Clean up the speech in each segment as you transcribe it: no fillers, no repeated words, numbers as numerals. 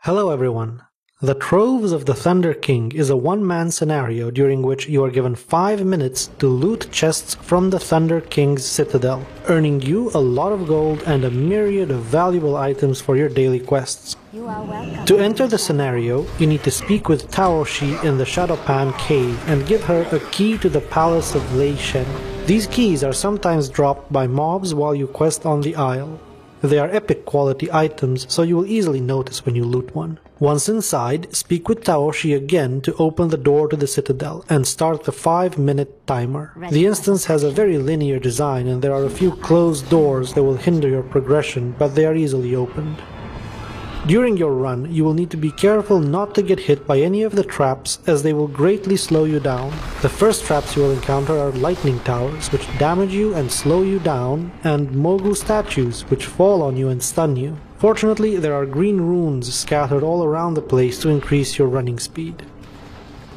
Hello everyone. The Troves of the Thunder King is a one-man scenario during which you are given 5 minutes to loot chests from the Thunder King's citadel, earning you a lot of gold and a myriad of valuable items for your daily quests. You are welcome. To enter the scenario, you need to speak with Taoshi in the Shadowpan cave and give her a key to the Palace of Lei Shen. These keys are sometimes dropped by mobs while you quest on the Isle. They are epic quality items, so you will easily notice when you loot one. Once inside, speak with Taoshi again to open the door to the citadel and start the 5-minute timer. The instance has a very linear design and there are a few closed doors that will hinder your progression, but they are easily opened. During your run, you will need to be careful not to get hit by any of the traps, as they will greatly slow you down. The first traps you will encounter are lightning towers, which damage you and slow you down, and Mogu statues, which fall on you and stun you. Fortunately, there are green runes scattered all around the place to increase your running speed.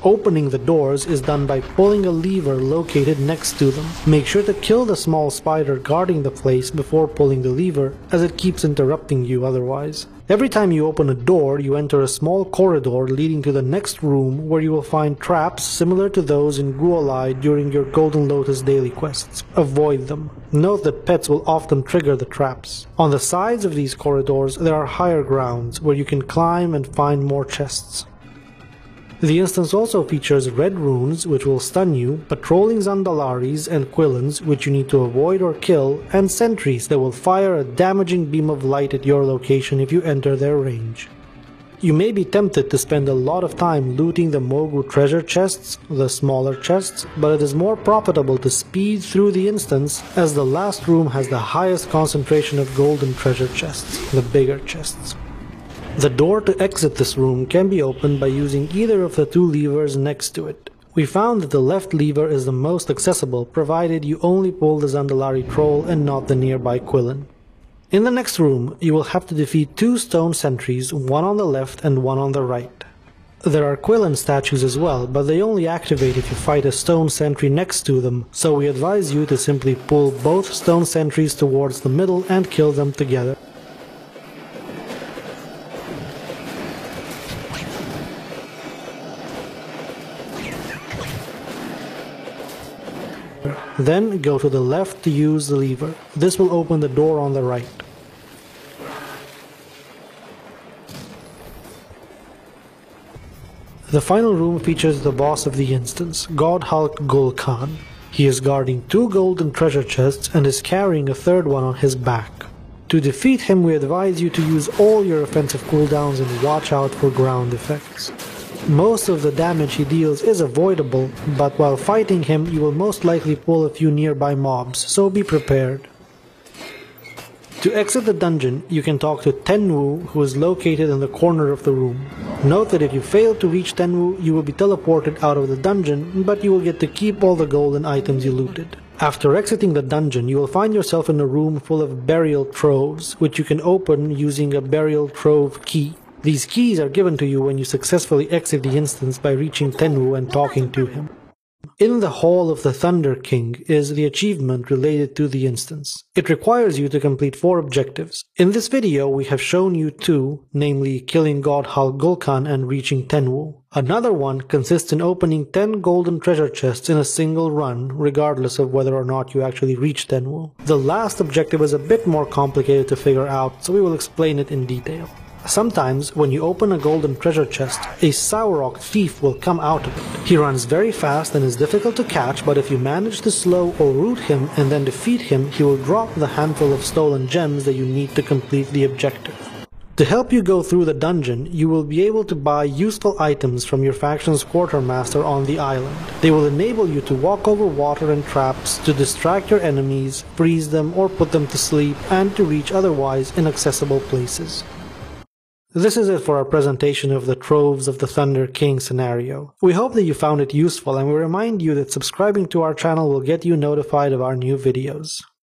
Opening the doors is done by pulling a lever located next to them. Make sure to kill the small spider guarding the place before pulling the lever, as it keeps interrupting you otherwise. Every time you open a door, you enter a small corridor leading to the next room, where you will find traps similar to those in Guolai during your Golden Lotus daily quests. Avoid them. Note that pets will often trigger the traps. On the sides of these corridors there are higher grounds, where you can climb and find more chests. The instance also features red runes, which will stun you, patrolling Zandalaris and Quillans, which you need to avoid or kill, and sentries that will fire a damaging beam of light at your location if you enter their range. You may be tempted to spend a lot of time looting the Mogu treasure chests, the smaller chests, but it is more profitable to speed through the instance, as the last room has the highest concentration of golden treasure chests, the bigger chests. The door to exit this room can be opened by using either of the two levers next to it. We found that the left lever is the most accessible, provided you only pull the Zandalari troll and not the nearby Quillan. In the next room, you will have to defeat 2 stone sentries, one on the left and one on the right. There are Quillan statues as well, but they only activate if you fight a stone sentry next to them, so we advise you to simply pull both stone sentries towards the middle and kill them together. Then go to the left to use the lever. This will open the door on the right. The final room features the boss of the instance, God Hulk Gul'Kan. He is guarding 2 golden treasure chests and is carrying a third one on his back. To defeat him, we advise you to use all your offensive cooldowns and watch out for ground effects. Most of the damage he deals is avoidable, but while fighting him you will most likely pull a few nearby mobs, so be prepared. To exit the dungeon, you can talk to Tenwu, who is located in the corner of the room. Note that if you fail to reach Tenwu, you will be teleported out of the dungeon, but you will get to keep all the golden items you looted. After exiting the dungeon, you will find yourself in a room full of burial troves, which you can open using a burial trove key. These keys are given to you when you successfully exit the instance by reaching Tenwu and talking to him. In the Hall of the Thunder King is the achievement related to the instance. It requires you to complete 4 objectives. In this video we have shown you 2, namely killing God Hulk Gul'Kan and reaching Tenwu. Another one consists in opening 10 golden treasure chests in a single run, regardless of whether or not you actually reach Tenwu. The last objective is a bit more complicated to figure out, so we will explain it in detail. Sometimes, when you open a golden treasure chest, a Saurok thief will come out of it. He runs very fast and is difficult to catch, but if you manage to slow or root him and then defeat him, he will drop the handful of stolen gems that you need to complete the objective. To help you go through the dungeon, you will be able to buy useful items from your faction's quartermaster on the island. They will enable you to walk over water and traps, to distract your enemies, freeze them or put them to sleep, and to reach otherwise inaccessible places. This is it for our presentation of the Troves of the Thunder King scenario. We hope that you found it useful, and we remind you that subscribing to our channel will get you notified of our new videos.